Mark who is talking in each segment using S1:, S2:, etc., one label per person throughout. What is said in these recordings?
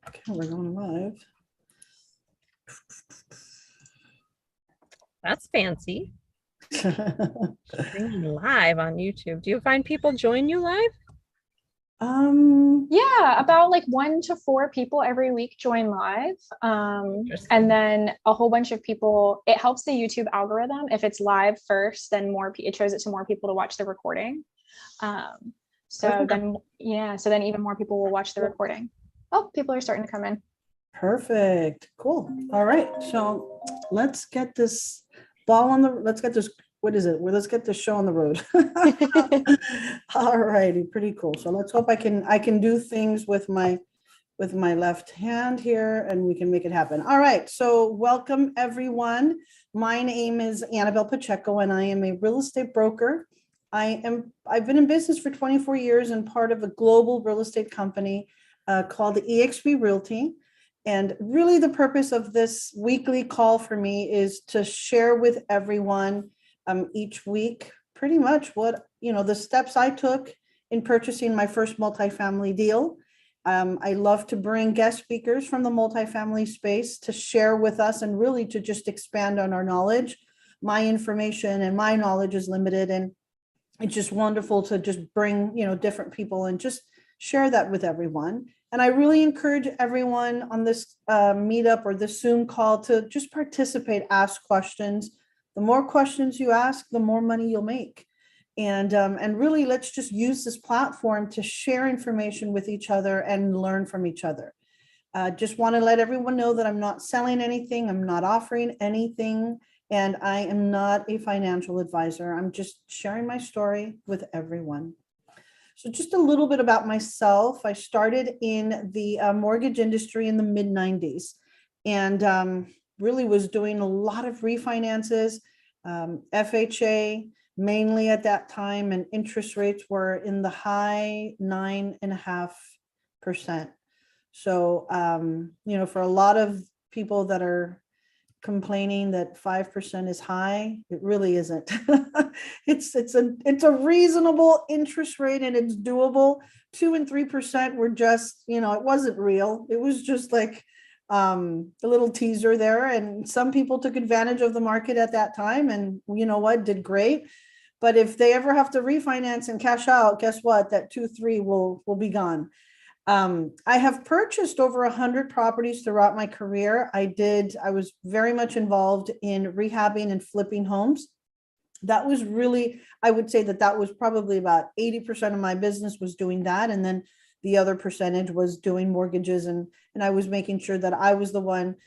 S1: Okay, we're going live.
S2: That's fancy. Streaming live on YouTube. Do you find people join you live?
S3: Yeah, about like 1 to 4 people every week join live. And then a whole bunch of people, it helps the YouTube algorithm. If it's live first, then it shows it to more people to watch the recording. So then even more people will watch the recording. Oh, people are starting to come in.
S1: Perfect. Cool. All right. So let's get this let's get this show on the road. All righty. Pretty cool. So let's hope I can do things with my left hand here and we can make it happen. All right. So welcome everyone. My name is Annabelle Pacheco and I am a real estate broker. I've been in business for 24 years and part of a global real estate company called the eXp Realty. And really the purpose of this weekly call for me is to share with everyone each week pretty much what, the steps I took in purchasing my first multifamily deal. I love to bring guest speakers from the multifamily space to share with us and really to just expand on our knowledge. My information and my knowledge is limited, and it's just wonderful to just bring, different people and just share that with everyone. And I really encourage everyone on this meetup or this Zoom call to just participate, ask questions. The more questions you ask, the more money you'll make. And really, let's just use this platform to share information with each other and learn from each other. Just want to let everyone know that I'm not selling anything. I'm not offering anything. And I am not a financial advisor. I'm just sharing my story with everyone. So just a little bit about myself. I started in the mortgage industry in the mid-90s and really was doing a lot of refinances, FHA mainly at that time, and interest rates were in the high 9.5%. So, for a lot of people that are complaining that 5% is high, it really isn't. it's a reasonable interest rate and it's doable. 2 and 3% were just, it wasn't real. It was just like a little teaser there, and some people took advantage of the market at that time and did great. But if they ever have to refinance and cash out, guess what? That 2-3 will be gone. I have purchased over 100 properties throughout my career. I was very much involved in rehabbing and flipping homes. That was really, I would say that was probably about 80% of my business was doing that. And then the other percentage was doing mortgages. And I was making sure that I was the one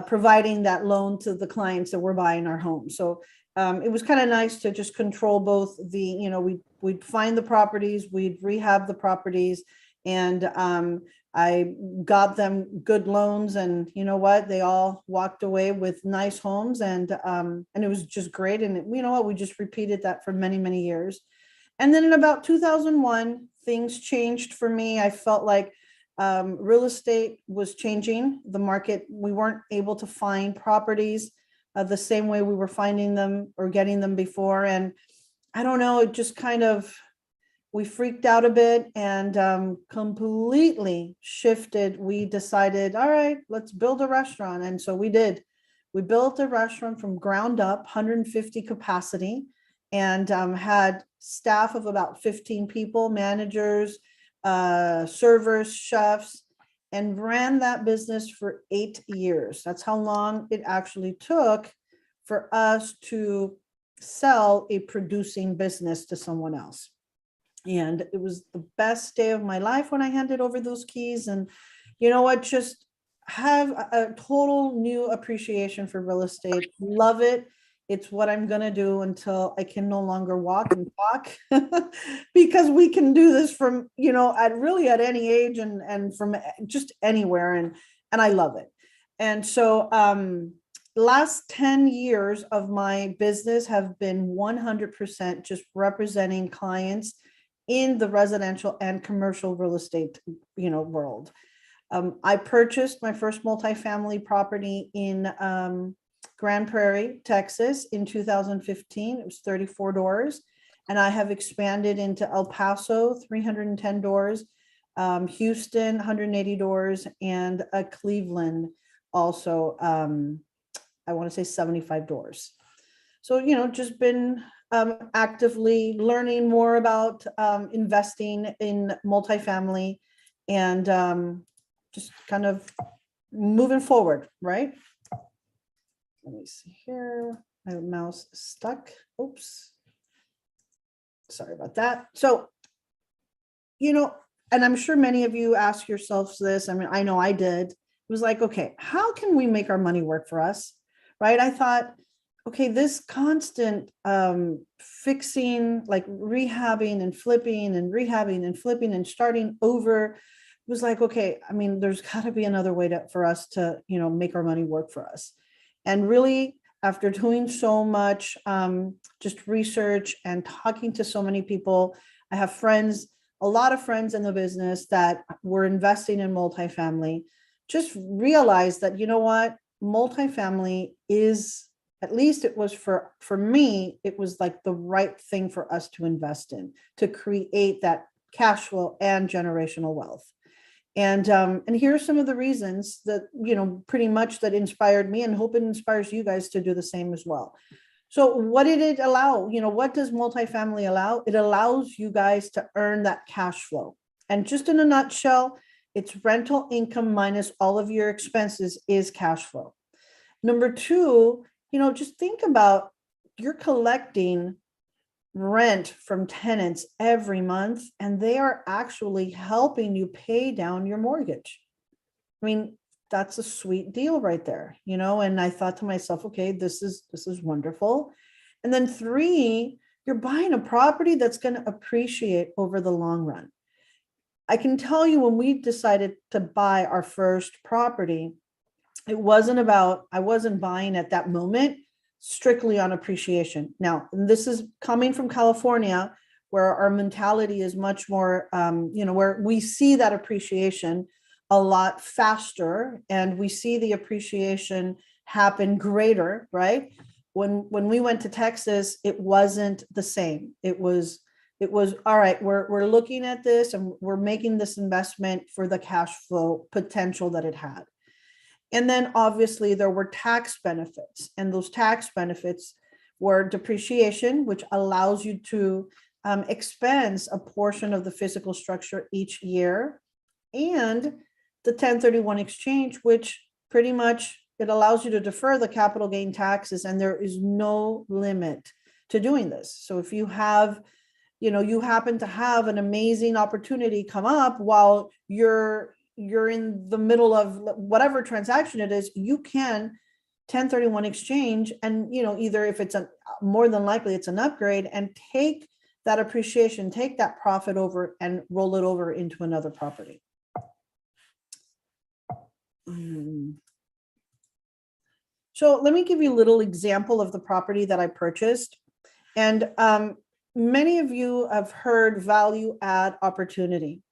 S1: providing that loan to the clients that were buying our home. So it was kind of nice to just control both we'd find the properties, we'd rehab the properties, and I got them good loans, and they all walked away with nice homes, and it was just great. And we just repeated that for many, many years. And then in about 2001, things changed for me. I felt like real estate was changing the market. We weren't able to find properties the same way we were finding them or getting them before. And I don't know, it just kind of, we freaked out a bit and completely shifted. We decided, all right, let's build a restaurant. And so we did. We built a restaurant from ground up, 150 capacity, and had staff of about 15 people, managers, servers, chefs, and ran that business for 8 years. That's how long it actually took for us to sell a producing business to someone else. And it was the best day of my life when I handed over those keys. And just have a total new appreciation for real estate. Love it. It's what I'm going to do until I can no longer walk and talk, because we can do this from, at any age and from just anywhere. And I love it. And so last 10 years of my business have been 100% just representing clients in the residential and commercial real estate, world. I purchased my first multifamily property in Grand Prairie, Texas in 2015. It was 34 doors. And I have expanded into El Paso, 310 doors, Houston, 180 doors, and Cleveland also, I want to say 75 doors. So, just been actively learning more about investing in multifamily and just kind of moving forward, right? Let me see here. My mouse is stuck. Oops. Sorry about that. So, and I'm sure many of you ask yourselves this. I mean, I know I did. It was like, okay, how can we make our money work for us? Right? I thought, okay, this constant fixing, like rehabbing and flipping and rehabbing and flipping and starting over was like, okay, I mean, there's got to be another way for us to, make our money work for us. And really, after doing so much just research and talking to so many people, I have friends, a lot of friends in the business that were investing in multifamily, just realized that, what, multifamily is, at least it was for me, it was like the right thing for us to invest in, to create that cash flow and generational wealth. And here are some of the reasons that, pretty much that inspired me, and hope it inspires you guys to do the same as well. So what did it allow? What does multifamily allow? It allows you guys to earn that cash flow. And just in a nutshell, it's rental income minus all of your expenses is cash flow. Number two, just think about, you're collecting rent from tenants every month, and they are actually helping you pay down your mortgage. I mean, that's a sweet deal right there, and I thought to myself, okay, this is wonderful. And then three, you're buying a property that's going to appreciate over the long run. I can tell you, when we decided to buy our first property, I wasn't buying at that moment strictly on appreciation. Now, this is coming from California, where our mentality is much more, where we see that appreciation a lot faster, and we see the appreciation happen greater, right? When we went to Texas, it wasn't the same. It was all right, we're looking at this and we're making this investment for the cash flow potential that it had. And then obviously there were tax benefits, and those tax benefits were depreciation, which allows you to expense a portion of the physical structure each year, and the 1031 exchange, which pretty much, it allows you to defer the capital gain taxes, and there is no limit to doing this. So if you have, you happen to have an amazing opportunity come up while you're in the middle of whatever transaction it is, you can 1031 exchange, and either, if it's more than likely it's an upgrade, and take that appreciation, take that profit over and roll it over into another property. So let me give you a little example of the property that I purchased. And many of you have heard value add opportunity.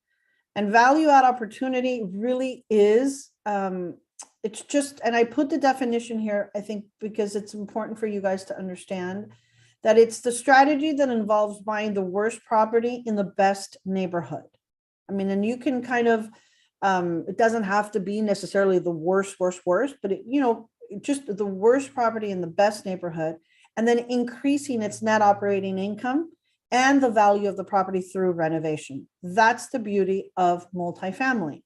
S1: And value add opportunity really is, it's just, and I put the definition here, I think, because it's important for you guys to understand that it's the strategy that involves buying the worst property in the best neighborhood. I mean, and you can kind of, it doesn't have to be necessarily the worst, but just the worst property in the best neighborhood, and then increasing its net operating income and the value of the property through renovation. That's the beauty of multifamily,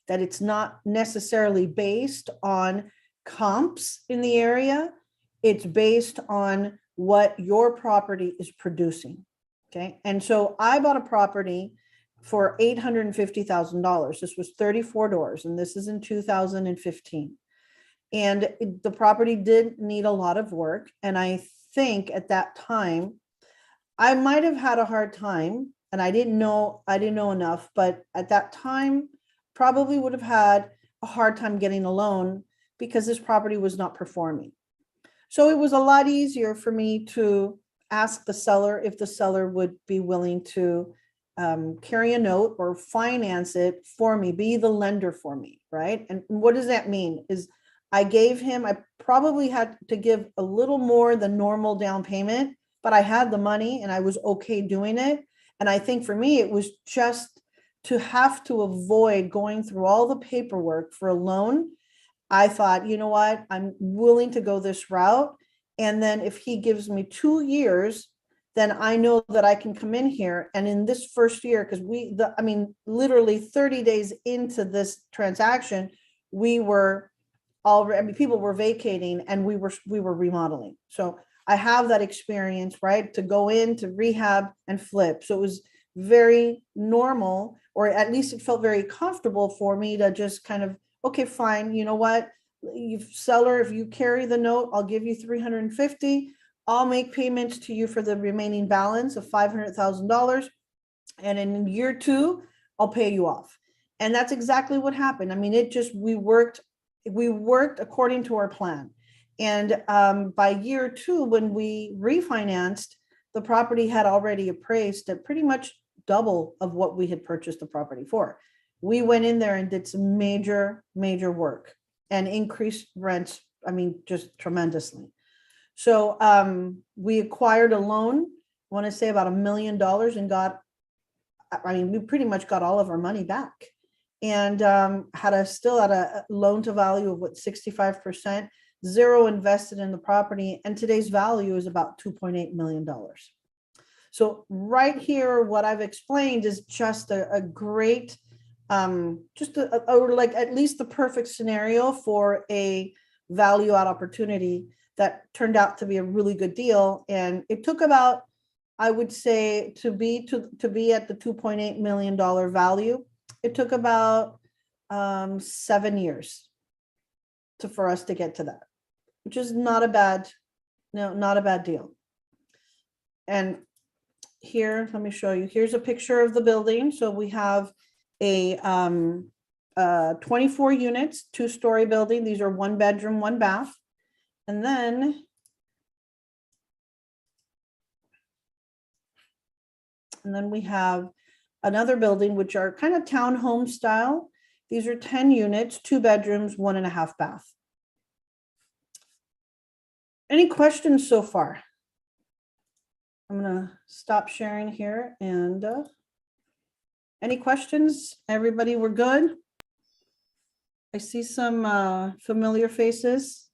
S1: that it's not necessarily based on comps in the area. It's based on what your property is producing. Okay. And so I bought a property for $850,000. This was 34 doors, and this is in 2015. And the property did need a lot of work. And I think at that time, I might have had a hard time, and I didn't know enough, but at that time, probably would have had a hard time getting a loan because this property was not performing. So it was a lot easier for me to ask the seller if the seller would be willing to carry a note or finance it for me, be the lender for me, right? And what does that mean? Is I probably had to give a little more than normal down payment, but I had the money and I was okay doing it. And I think for me, it was just to have to avoid going through all the paperwork for a loan, I thought, you know what, I'm willing to go this route. And then if he gives me 2 years, then I know that I can come in here. And in this first year, because literally 30 days into this transaction, we were already, people were vacating and we were remodeling. So I have that experience, right? To go in to rehab and flip. So it was very normal, or at least it felt very comfortable for me to just kind of, okay, fine. You know what? You seller, if you carry the note, I'll give you 350. I'll make payments to you for the remaining balance of $500,000. And in year 2, I'll pay you off. And that's exactly what happened. I mean, we worked according to our plan. And by year 2, when we refinanced, the property had already appraised at pretty much double of what we had purchased the property for. We went in there and did some major work and increased rents, just tremendously. So we acquired a loan, I want to say about $1 million, and we pretty much got all of our money back, and still had a loan to value of 65%, zero invested in the property, and today's value is about $2.8 million. So right here, what I've explained is just a great, or like at least the perfect scenario for a value add opportunity that turned out to be a really good deal. And it took about, I would say, to be at the $2.8 million value, it took about 7 years for us to get to that, which is not a bad deal. And here, let me show you. Here's a picture of the building. So we have a 24 units, 2-story building. These are 1 bedroom, 1 bath. And then we have another building, which are kind of townhome style. These are 10 units, 2 bedrooms, 1.5 bath. Any questions so far? I'm gonna stop sharing here, and any questions? Everybody, we're good? I see some familiar faces,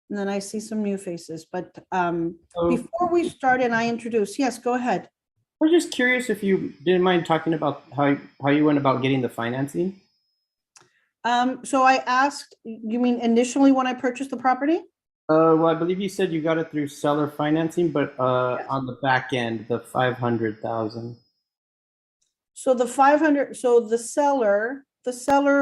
S1: and then I see some new faces, but before we start and I introduce, yes, go ahead.
S4: I was just curious if you didn't mind talking about how you went about getting the financing.
S1: So I asked, you mean initially when I purchased the property?
S4: Well, I believe you said you got it through seller financing, but
S1: Yes.
S4: on the back end, the 500,000.
S1: So the 500, so the seller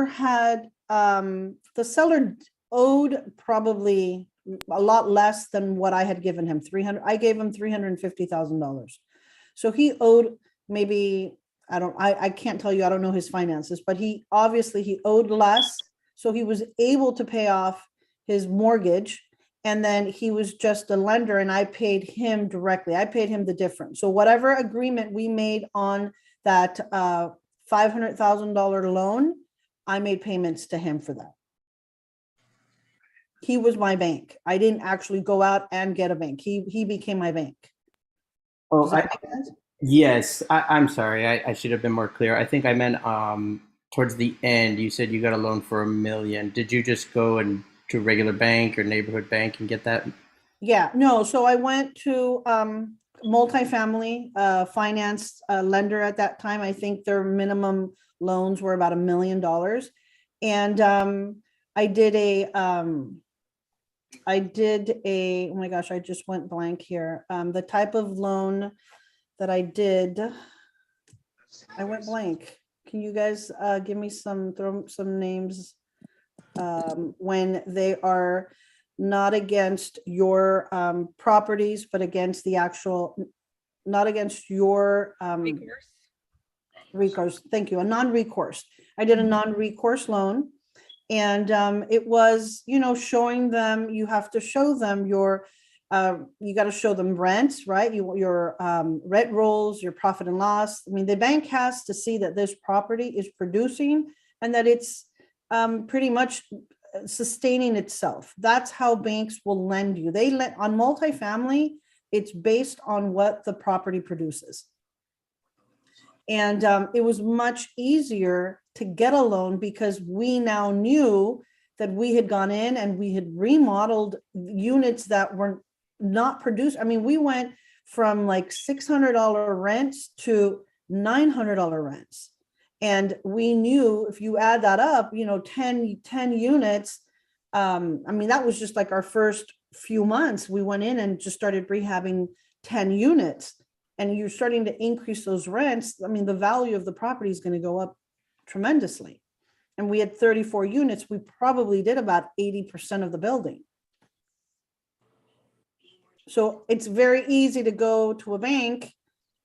S1: had, the seller owed probably a lot less than what I had given him. I gave him $350,000. So he owed maybe, I can't tell you, I don't know his finances, but he owed less. So he was able to pay off his mortgage, and then he was just a lender, and I paid him directly. I paid him the difference. So whatever agreement we made on that $500,000 loan, I made payments to him for that. He was my bank. I didn't actually go out and get a bank. He became my bank.
S4: Oh, yes. I'm sorry. I should have been more clear. I think I meant towards the end, you said you got a loan for $1 million. Did you just go to a regular bank or neighborhood bank and get that?
S1: Yeah, no. So I went to multifamily finance lender at that time. I think their minimum loans were about $1 million. And I did a, oh my gosh, I just went blank here. The type of loan that I did, I went blank. Can you guys give me throw some names when they are not against your properties, but against the actual, not against your recourse. Thank you. A non-recourse. I did a non-recourse loan, and it was, showing them, you have to show them your, you got to show them rents, right? Your rent rolls, your profit and loss. I mean, the bank has to see that this property is producing and that it's pretty much sustaining itself. That's how banks will lend you. They lend on multifamily. It's based on what the property produces. And it was much easier to get a loan because we now knew that we had gone in and we had remodeled units that were not produced. I mean, we went from like $600 rents to $900 rents. And we knew if you add that up, 10 units, I mean, that was just like our first few months. We went in and just started rehabbing 10 units, and you're starting to increase those rents. I mean, the value of the property is going to go up tremendously. And we had 34 units. We probably did about 80% of the building. So it's very easy to go to a bank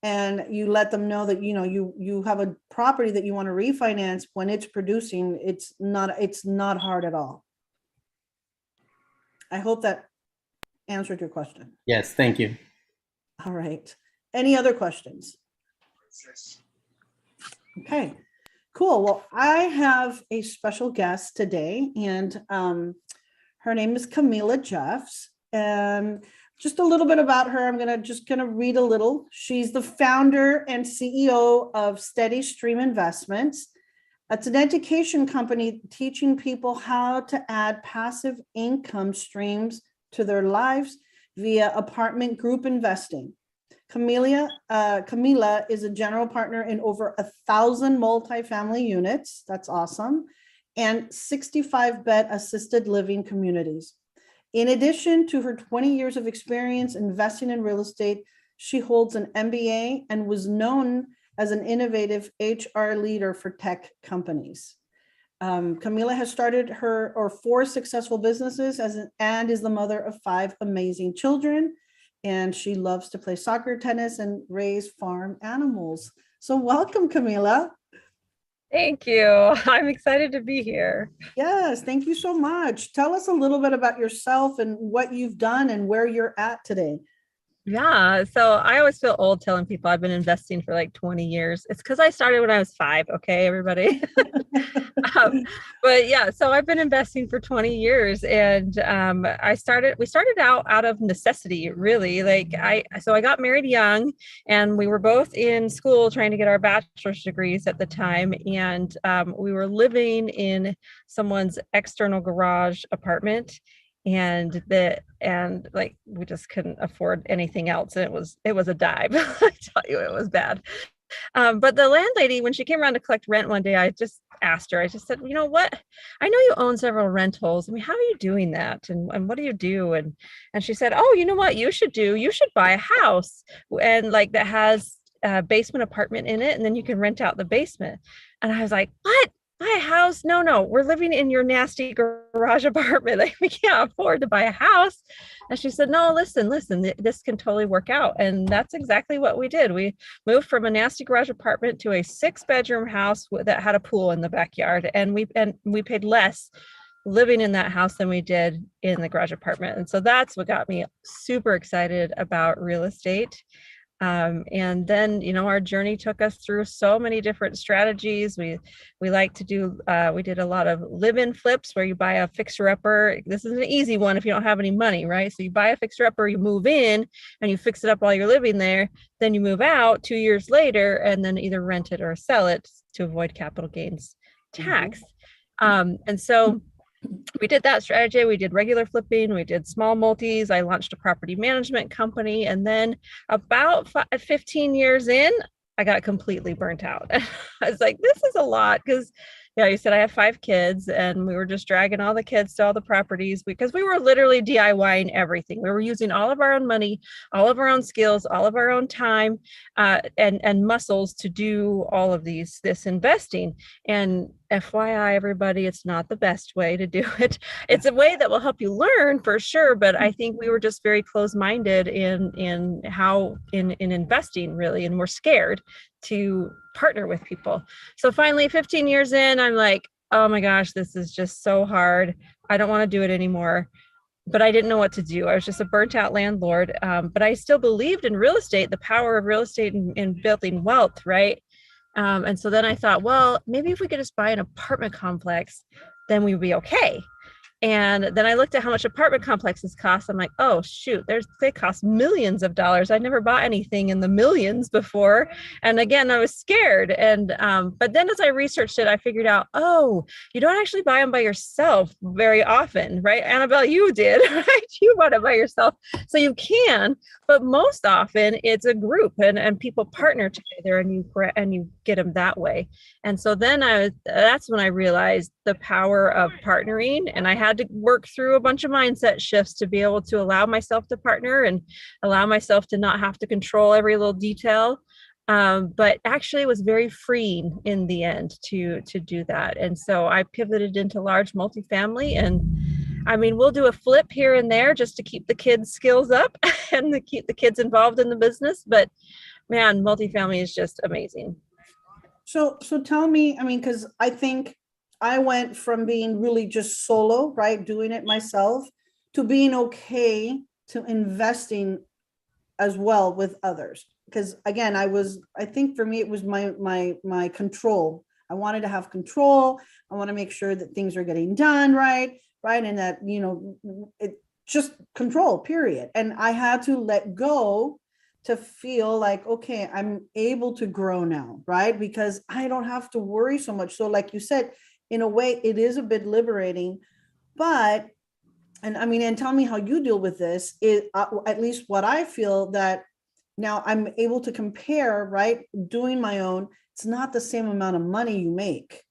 S1: and you let them know that, you have a property that you want to refinance when it's producing. It's not hard at all. I hope that answered your question.
S4: Yes, thank you.
S1: All right. Any other questions? Okay, cool. Well, I have a special guest today, and her name is Camilla Jeffs. And just a little bit about her. I'm gonna read a little. She's the founder and CEO of Steady Stream Investments. It's an education company teaching people how to add passive income streams to their lives via apartment group investing. Camilla is a general partner in over 1,000 multifamily units. That's awesome. And 65-bed assisted living communities. In addition to her 20 years of experience investing in real estate, she holds an MBA and was known as an innovative HR leader for tech companies. Camilla has started 4 successful businesses and is the mother of 5 amazing children. And she loves to play soccer, tennis, and raise farm animals. So welcome, Camilla.
S2: Thank you. I'm excited to be here.
S1: Yes, thank you so much. Tell us a little bit about yourself and what you've done and where you're at today.
S2: Yeah. So I always feel old telling people I've been investing for like 20 years. It's because I started when I was 5. Okay, everybody. But yeah, so I've been investing for 20 years, and we started out of necessity, really. I got married young, and we were both in school trying to get our bachelor's degrees at the time. And we were living in someone's external garage apartment. And we just couldn't afford anything else. And it was a dive. I tell you, it was bad. But the landlady, when she came around to collect rent one day, I just asked her, I just said, you know what? I know you own several rentals. I mean, how are you doing that? And what do you do? And she said, oh, you know what you should do? You should buy a house and that has a basement apartment in it. And then you can rent out the basement. And I was like, what? Buy a house? No, we're living in your nasty garage apartment. We can't afford to buy a house. And she said, no, listen, this can totally work out. And that's exactly what we did. We moved from a nasty garage apartment to a 6-bedroom house that had a pool in the backyard. And we paid less living in that house than we did in the garage apartment. And so that's what got me super excited about real estate. And then, our journey took us through so many different strategies. We like to do, we did a lot of live-in flips where you buy a fixer-upper. This is an easy one if you don't have any money, right? So you buy a fixer-upper, you move in and you fix it up while you're living there. Then you move out 2 years later and then either rent it or sell it to avoid capital gains tax. And so we did that strategy. We did regular flipping. We did small multis. I launched a property management company. And then about 15 years in, I got completely burnt out. I was like, this is a lot because, you said I have 5 kids and we were just dragging all the kids to all the properties because we were literally DIYing everything. We were using all of our own money, all of our own skills, all of our own time and muscles to do all of this investing. And FYI, everybody, it's not the best way to do it. It's a way that will help you learn for sure. But I think we were just very close-minded in investing, really, and we're scared to partner with people. So finally, 15 years in, I'm like, oh my gosh, this is just so hard. I don't want to do it anymore. But I didn't know what to do. I was just a burnt out landlord. But I still believed in real estate, the power of real estate in building wealth, right? And so then I thought, well, maybe if we could just buy an apartment complex, then we'd be okay. And then I looked at how much apartment complexes cost. I'm like, oh shoot, they cost millions of dollars. I never bought anything in the millions before. And again, I was scared. And but then as I researched it, I figured out, oh, you don't actually buy them by yourself very often, right? Annabelle, you did, right? You bought it by yourself. So you can, but most often it's a group and people partner together and you get them that way. And so then that's when I realized the power of partnering, and I had to work through a bunch of mindset shifts to be able to allow myself to partner and allow myself to not have to control every little detail. But actually it was very freeing in the end to do that. And so I pivoted into large multifamily, and I mean, we'll do a flip here and there just to keep the kids' skills up and to keep the kids involved in the business. But man, multifamily is just amazing.
S1: So tell me, I mean, because I think I went from being really just solo, right, doing it myself, to being okay to investing as well with others. Because again, I think for me, it was my control. I wanted to have control. I want to make sure that things are getting done right. And that, it just control, period. And I had to let go to feel like, okay, I'm able to grow now, right? Because I don't have to worry so much. So like you said, in a way, it is a bit liberating, but, and I mean, and tell me how you deal with this, at least what I feel that now I'm able to compare, right? Doing my own, it's not the same amount of money you make.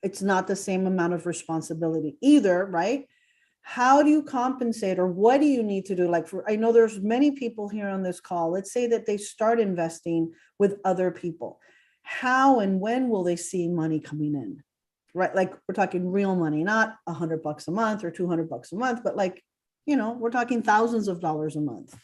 S1: It's not the same amount of responsibility either, right? How do you compensate, or what do you need to do? Like, I know there's many people here on this call. Let's say that they start investing with other people. How and when will they see money coming in? Right? Like, we're talking real money, not $100 a month or $200 a month, but like, we're talking thousands of dollars a month.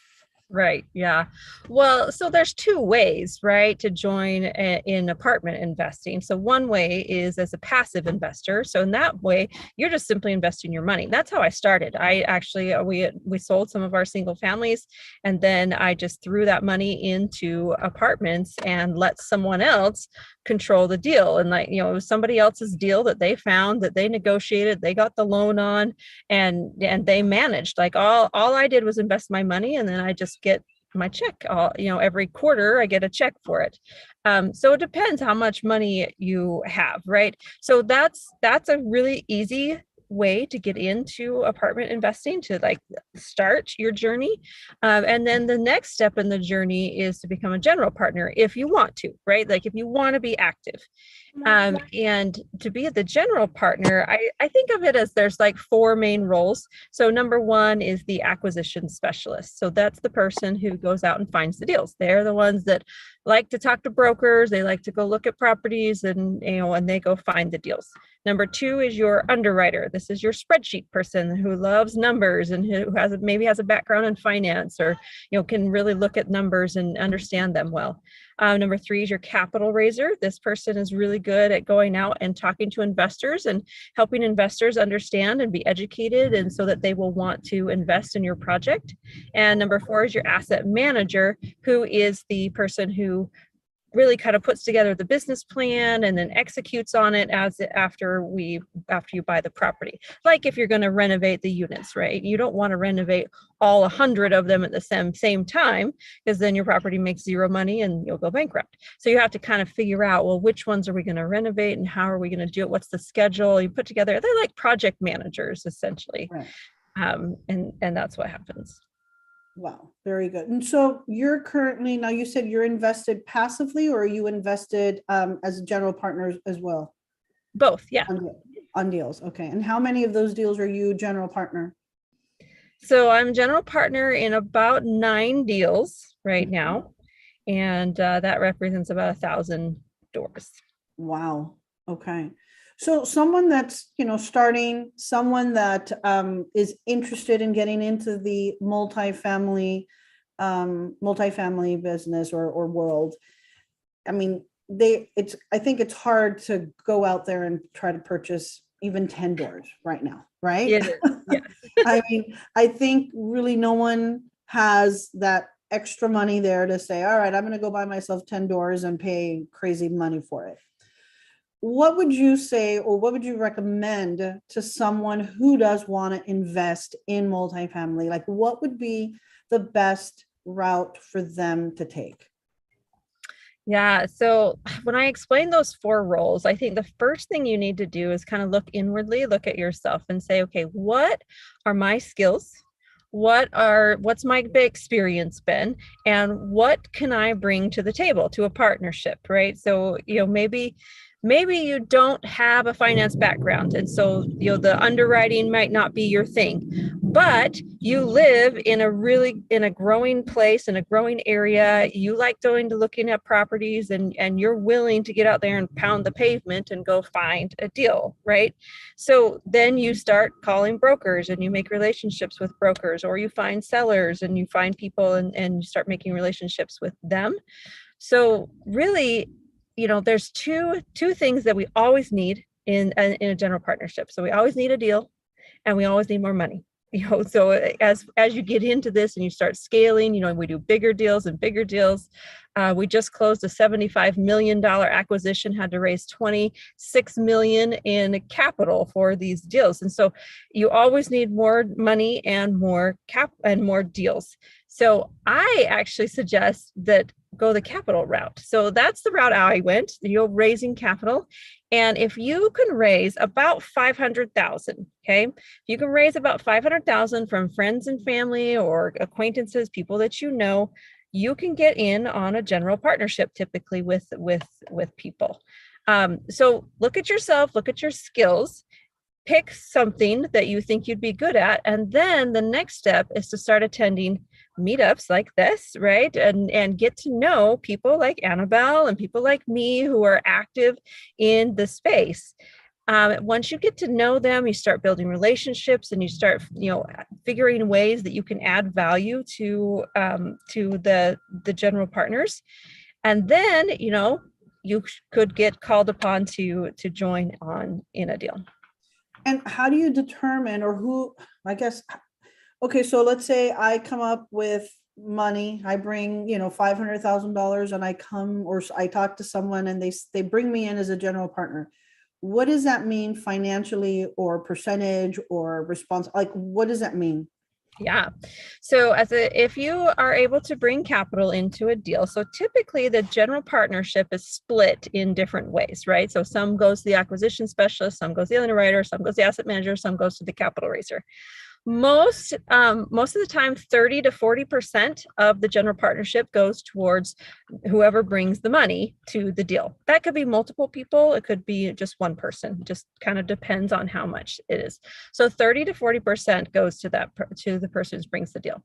S2: Right. Yeah. Well, so there's two ways, right, to join in apartment investing. So one way is as a passive investor. So in that way, you're just simply investing your money. That's how I started. I actually, we sold some of our single families, and then I just threw that money into apartments and let someone else control the deal. And like, it was somebody else's deal that they found, that they negotiated, they got the loan on, and they managed. Like all I did was invest my money, and then I just get my check every quarter. I get a check for it. So it depends how much money you have, right? So that's a really easy way to get into apartment investing, to like start your journey. And then the next step in the journey is to become a general partner if you want to, right? Like if you want to be active. And to be the general partner, I think of it as there's like four main roles. So number one is the acquisition specialist. So that's the person who goes out and finds the deals. They're the ones that like to talk to brokers. They like to go look at properties and they go find the deals. Number two is your underwriter. This is your spreadsheet person who loves numbers and who maybe has a background in finance, or can really look at numbers and understand them well. Number three is your capital raiser. This person is really good at going out and talking to investors and helping investors understand and be educated, and so that they will want to invest in your project. And number four is your asset manager, who is the person who really kind of puts together the business plan and then executes on it after you buy the property. Like if you're going to renovate the units, right? You don't want to renovate all 100 of them at the same time, because then your property makes zero money and you'll go bankrupt. So you have to kind of figure out, well, which ones are we going to renovate and how are we going to do it? What's the schedule? You put together, they're like project managers essentially. Right. And that's what happens.
S1: Wow, very good. And so you're currently, now you said you're invested passively, or are you invested as a general partner as well?
S2: Both, yeah.
S1: On deals, okay. And how many of those deals are you general partner?
S2: So I'm general partner in about 9 deals right now, and that represents about 1,000 doors. Wow,
S1: okay. So someone that's, starting, someone that is interested in getting into the multifamily business or world. I mean, I think it's hard to go out there and try to purchase even 10 doors right now, right?
S2: Yeah.
S1: I mean, I think really no one has that extra money there to say, all right, I'm going to go buy myself 10 doors and pay crazy money for it. what would you say, or what would you recommend to someone who does want to invest in multifamily? Like, what would be the best route for them to take?
S2: Yeah. So when I explain those four roles, I think the first thing you need to do is kind of look inwardly, look at yourself and say, okay, what are my skills? What's my experience been? And what can I bring to the table, to a partnership, right? So, maybe you don't have a finance background. And so, the underwriting might not be your thing, but you live in a growing place, in a growing area. You like looking at properties, and you're willing to get out there and pound the pavement and go find a deal, right? So then you start calling brokers and you make relationships with brokers, or you find sellers and you find people, and you start making relationships with them. So really, there's two things that we always need in a general partnership. So we always need a deal, and we always need more money. So as you get into this and you start scaling, we do bigger deals and bigger deals. We just closed a $75 million acquisition, had to raise $26 million in capital for these deals. And so you always need more money and more deals. So I actually suggest that go the capital route. So that's the route I went, raising capital. And if you can raise about 500,000, okay, if you can raise about 500,000 from friends and family or acquaintances, people that you can get in on a general partnership, typically with people. So look at yourself, look at your skills, pick something that you think you'd be good at, and then the next step is to start attending meetups like this, right? And get to know people like Annabelle and people like me who are active in the space. Once you get to know them, you start building relationships, and you start, figuring ways that you can add value to the general partners, and then you could get called upon to join on in a deal.
S1: And how do you determine, or who? I guess. Okay, so let's say I come up with money. I bring $500,000, and I talk to someone, and they bring me in as a general partner. What does that mean financially, or percentage, or response? Like, what does that mean?
S2: Yeah. So if you are able to bring capital into a deal, so typically the general partnership is split in different ways, right? So some goes to the acquisition specialist, some goes to the underwriter, some goes to the asset manager, some goes to the capital raiser. Most of the time, 30 to 40% of the general partnership goes towards whoever brings the money to the deal. That could be multiple people. It could be just one person. It just kind of depends on how much it is. So 30 to 40% goes to the person who brings the deal.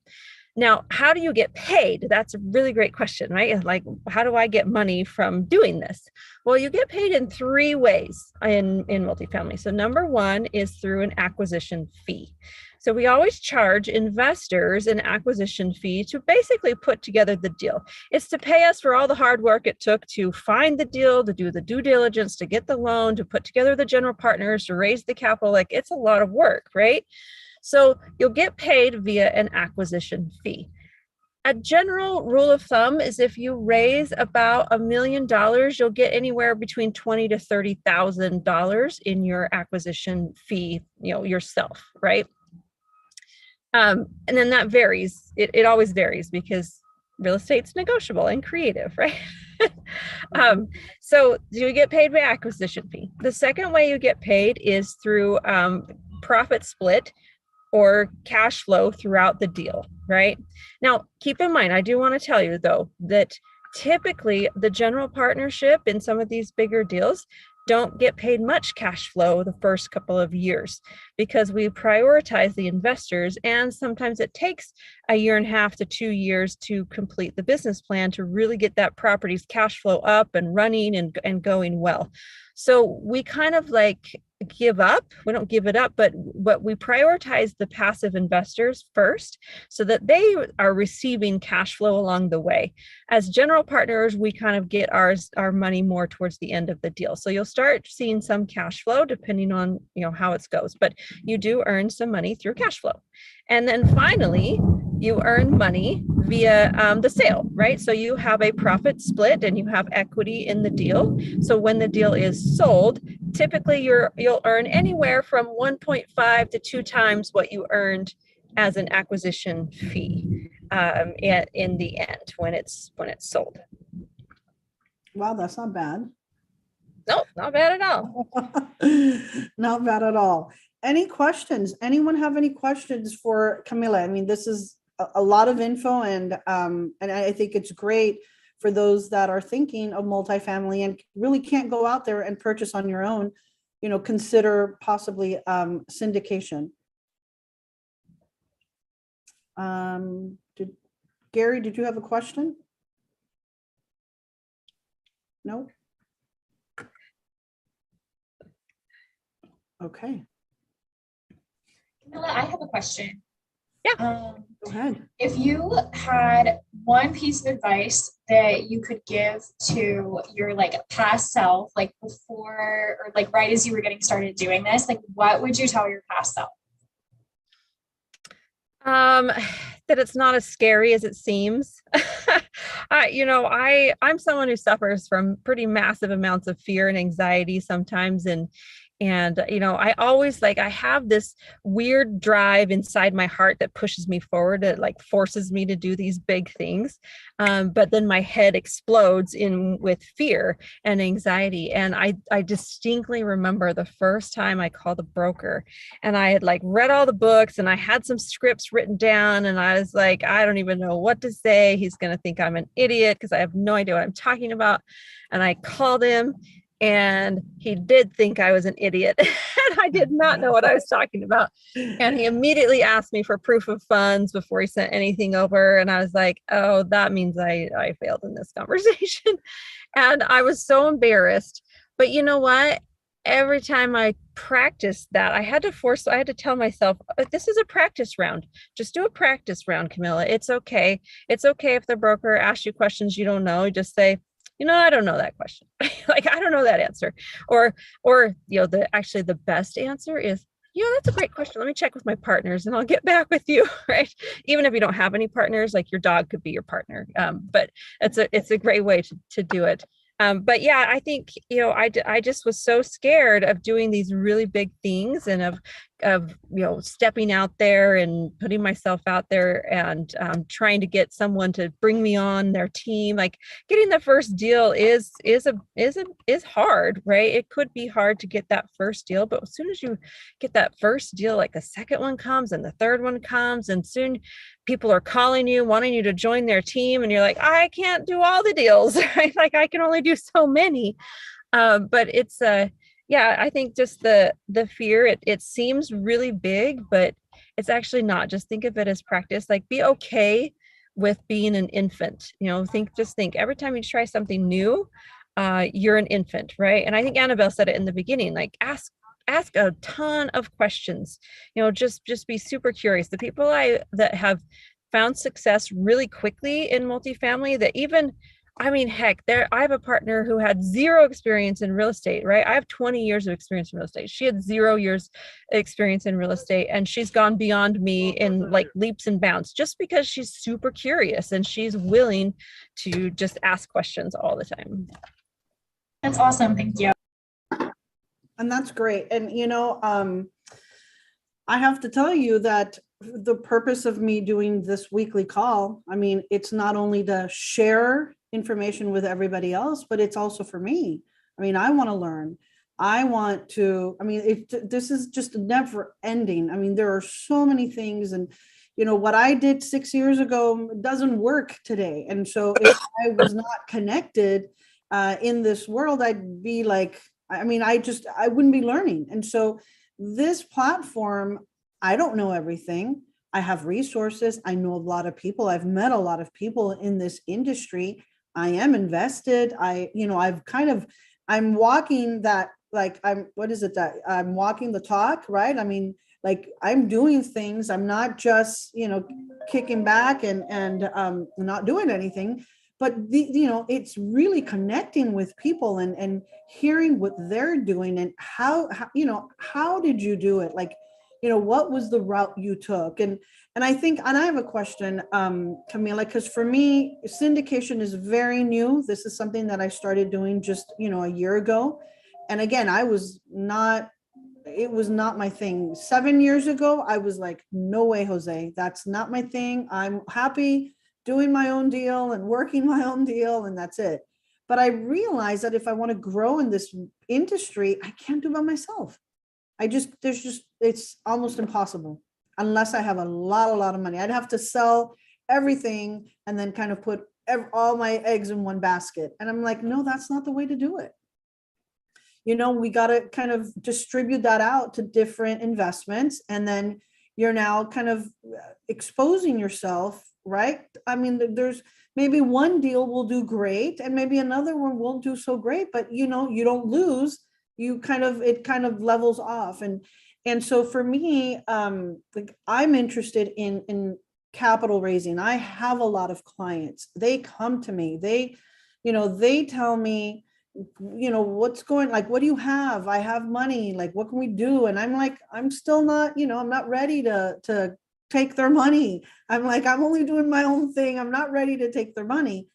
S2: Now, how do you get paid? That's a really great question, right? Like, how do I get money from doing this? Well, you get paid in three ways in multifamily. So number one is through an acquisition fee. So we always charge investors an acquisition fee to basically put together the deal. It's to pay us for all the hard work it took to find the deal, to do the due diligence, to get the loan, to put together the general partners, to raise the capital. Like, it's a lot of work, right? So you'll get paid via an acquisition fee. A general rule of thumb is if you raise about $1 million, you'll get anywhere between $20,000 to $30,000 in your acquisition fee, yourself, right? And then that varies. It always varies because real estate's negotiable and creative, right? So you get paid by acquisition fee. The second way you get paid is through profit split or cash flow throughout the deal, right? Now, keep in mind, I do want to tell you though, that typically the general partnership in some of these bigger deals don't get paid much cash flow the first couple of years because we prioritize the investors, and sometimes it takes 1.5 to 2 years to complete the business plan to really get that property's cash flow up and running and going well. So we kind of like give up. We don't give it up, but we prioritize the passive investors first so that they are receiving cash flow along the way. As general partners, we kind of get our money more towards the end of the deal. So you'll start seeing some cash flow depending on how it goes, but you do earn some money through cash flow. And then finally, you earn money via the sale, right? So you have a profit split and you have equity in the deal. So when the deal is sold, typically you'll earn anywhere from 1.5 to 2 times what you earned as an acquisition fee in the end when it's sold.
S1: Wow, that's not bad.
S2: Nope, not bad at all.
S1: Not bad at all. Any questions? Anyone have any questions for Camilla? I mean, this is a lot of info, and I think it's great for those that are thinking of multifamily and really can't go out there and purchase on your own. You know, consider possibly syndication. Gary, did you have a question? No. Okay.
S5: Camilla, I have a question.
S2: Yeah.
S1: Go ahead.
S5: If you had one piece of advice that you could give to your like past self, like before or like right as you were getting started doing this, like what would you tell your past self?
S2: That it's not as scary as it seems. I'm someone who suffers from pretty massive amounts of fear and anxiety sometimes, and I always I have this weird drive inside my heart that pushes me forward. It like forces me to do these big things. But then my head explodes with fear and anxiety. And I distinctly remember the first time I called a broker, and I had read all the books and I had some scripts written down, and I was like, I don't even know what to say. He's going to think I'm an idiot because I have no idea what I'm talking about. And I called him, and he did think I was an idiot and I did not know what I was talking about. And he immediately asked me for proof of funds before he sent anything over. And I was like, oh, that means I failed in this conversation. And I was so embarrassed. But you know what? Every time I practiced that, I had to tell myself, this is a practice round. Just do a practice round, Camilla. It's okay. It's okay if the broker asks you questions you don't know. Just say, I don't know that question. I don't know that answer. Or, the best answer is, that's a great question. Let me check with my partners and I'll get back with you. Right. Even if you don't have any partners, like your dog could be your partner. But it's a great way to do it. But yeah, I think, I just was so scared of doing these really big things and of stepping out there and putting myself out there and trying to get someone to bring me on their team. Like getting the first deal is hard, right? It could be hard to get that first deal, but as soon as you get that first deal, like the second one comes and the third one comes, and soon people are calling you, wanting you to join their team, and you're like, I can't do all the deals, right? Like I can only do so many. But it's I think just the fear, it seems really big, but it's actually not. Just think of it as practice. Like be okay with being an infant. Think every time you try something new, you're an infant, right? And I think Annabelle said it in the beginning, like ask a ton of questions, just be super curious. The people that have found success really quickly in multifamily, that even, I have a partner who had 0 experience in real estate, right? I have 20 years of experience in real estate. She had 0 years experience in real estate, and she's gone beyond me in leaps and bounds just because she's super curious and she's willing to just ask questions all the time.
S5: That's awesome. Thank you.
S1: And that's great. And, I have to tell you that the purpose of me doing this weekly call, it's not only to share information with everybody else, but it's also for me. I want to learn. I want to, this is just never ending. There are so many things, and, what I did 6 years ago doesn't work today. And so if I was not connected in this world, I'd be like, I wouldn't be learning. And so this platform, I don't know everything. I have resources. I know a lot of people. I've met a lot of people in this industry. I am invested. I'm walking that, I'm walking the talk, right? I'm doing things. I'm not just, kicking back and not doing anything. But it's really connecting with people and hearing what they're doing and how did you do it? what was the route you took? And I think, and I have a question, Camilla, because for me, syndication is very new. This is something that I started doing just, a year ago. And again, it was not my thing. 7 years ago, I was like, no way, Jose, that's not my thing. I'm happy doing my own deal and working my own deal, and that's it. But I realized that if I want to grow in this industry, I can't do it by myself. It's almost impossible unless I have a lot of money. I'd have to sell everything and then kind of put all my eggs in one basket. And I'm like, no, that's not the way to do it. We got to kind of distribute that out to different investments. And then you're now kind of exposing yourself, right? I mean, there's maybe one deal will do great and maybe another one won't do so great, but you don't lose. It kind of levels off. And so for me, like, I'm interested in capital raising. I have a lot of clients. They come to me. They tell me, what's going, like, what do you have? I have money. Like, what can we do? And I'm like, I'm still not, I'm not ready to take their money. I'm like, I'm only doing my own thing. I'm not ready to take their money.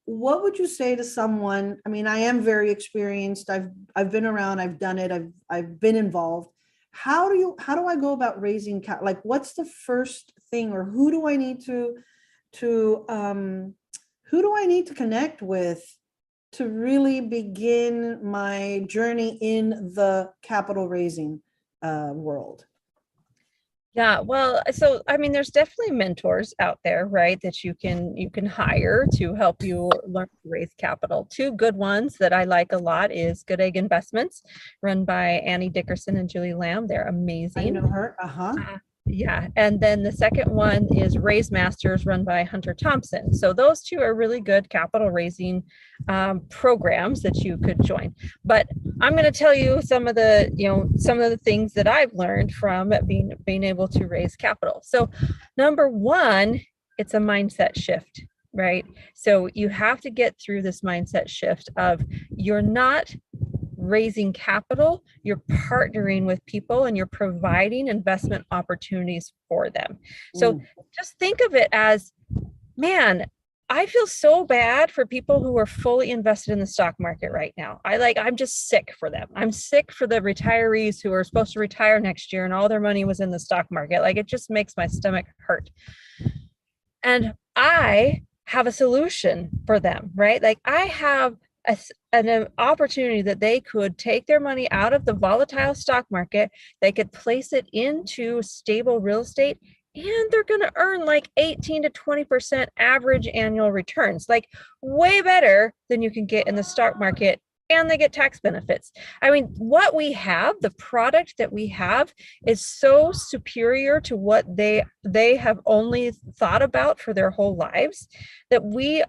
S1: What would you say to someone? I mean, I am very experienced. I've been around, I've done it. I've been involved. How do I go about raising capital? Like, what's the first thing, or who do I need to connect with to really begin my journey in the capital raising world?
S2: Yeah, well, so I mean, there's definitely mentors out there, right, that you can hire to help you learn to raise capital. Two good ones that I like a lot is Good Egg Investments, run by Annie Dickerson and Julie Lamb. They're amazing.
S1: I know her.
S2: Yeah, and then the second one is Raise Masters, run by Hunter Thompson. So those two are really good capital raising programs that you could join. But I'm going to tell you some of the things that I've learned from being able to raise capital. So number one, it's a mindset shift, right? So you have to get through this mindset shift of you're not raising capital, you're partnering with people and you're providing investment opportunities for them. So just think of it as, man, I feel so bad for people who are fully invested in the stock market right now. I'm just sick for them. I'm sick for the retirees who are supposed to retire next year and all their money was in the stock market. Like, it just makes my stomach hurt. And I have a solution for them, right? Like, I have an opportunity that they could take their money out of the volatile stock market, they could place it into stable real estate, and they're going to earn like 18 to 20% average annual returns, like way better than you can get in the stock market. And they get tax benefits. I mean, what we have, the product that we have, is so superior to what they have only thought about for their whole lives that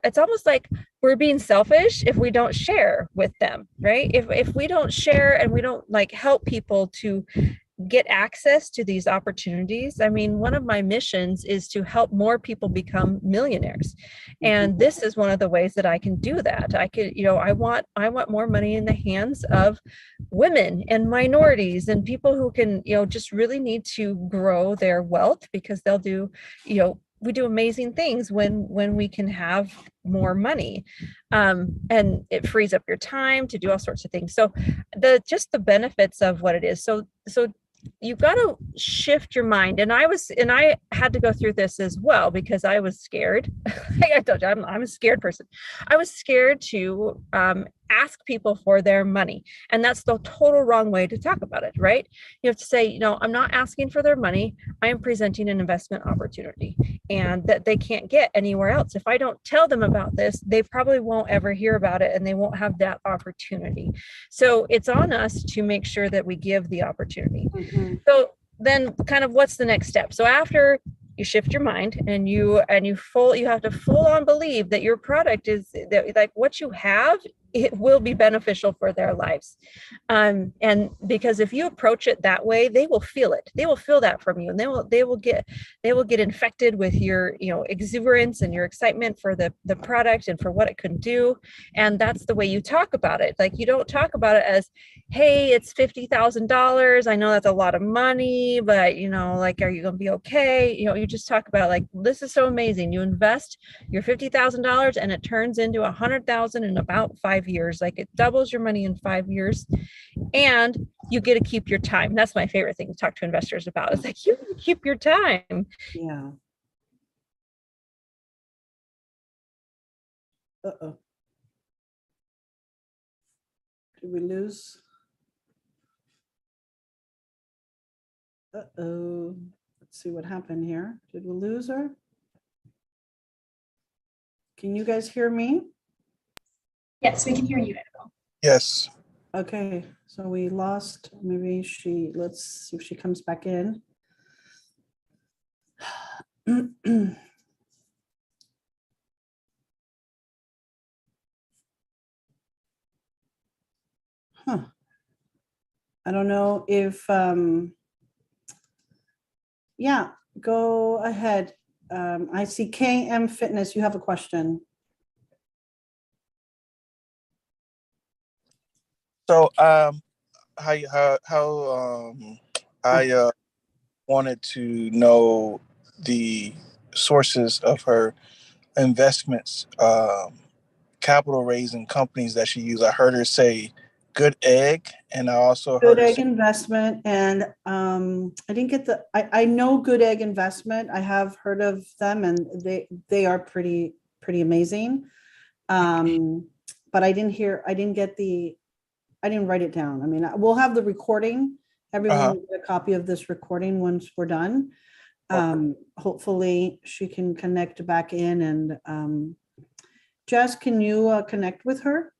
S2: it's almost like we're being selfish if we don't share with them, right? If we don't share and we don't help people to get access to these opportunities. I mean, one of my missions is to help more people become millionaires. And this is one of the ways that I can do that. I want more money in the hands of women and minorities and people who can, just really need to grow their wealth, because they'll do, we do amazing things when we can have more money, and it frees up your time to do all sorts of things. So the benefits of what it is. So you've got to shift your mind. And I had to go through this as well, because I was scared. I told you, I'm a scared person. I was scared to ask people for their money. And that's the total wrong way to talk about it, right? You have to say, I'm not asking for their money. I am presenting an investment opportunity, and that they can't get anywhere else. If I don't tell them about this, they probably won't ever hear about it, and they won't have that opportunity. So it's on us to make sure that we give the opportunity. So then kind of what's the next step? So after you shift your mind and you have to full on believe that your product is that, like, what you have it will be beneficial for their lives. And because if you approach it that way, they will feel it. They will feel that from you, and they will get infected with your, exuberance and your excitement for the product and for what it can do. And that's the way you talk about it. Like, you don't talk about it as, hey, it's $50,000. I know that's a lot of money, but like, are you going to be okay? You just talk about like, this is so amazing. You invest your $50,000 and it turns into $100,000 in about 5 years. Like, it doubles your money in 5 years, and you get to keep your time. That's my favorite thing to talk to investors about. It's like, you keep your time.
S1: Yeah. Uh-oh. Did we lose? Uh-oh. Let's see what happened here. Did we lose her? Can you guys hear me?
S5: Yes, we can hear you, Annabelle.
S6: Yes.
S1: Okay, so we lost, maybe let's see if she comes back in. Huh. I don't know if, yeah, go ahead. I see KM Fitness, you have a question.
S6: So I wanted to know the sources of her investments, capital raising companies that she used. I heard her say Good Egg, and I also
S1: Good
S6: heard her
S1: Egg
S6: say,
S1: Investment, and I didn't get I know Good Egg Investment. I have heard of them, and they are pretty amazing. But I didn't write it down. I mean, we'll have the recording. Everyone will get a copy of this recording once we're done. Hopefully she can connect back in, and Jess, can you connect with her?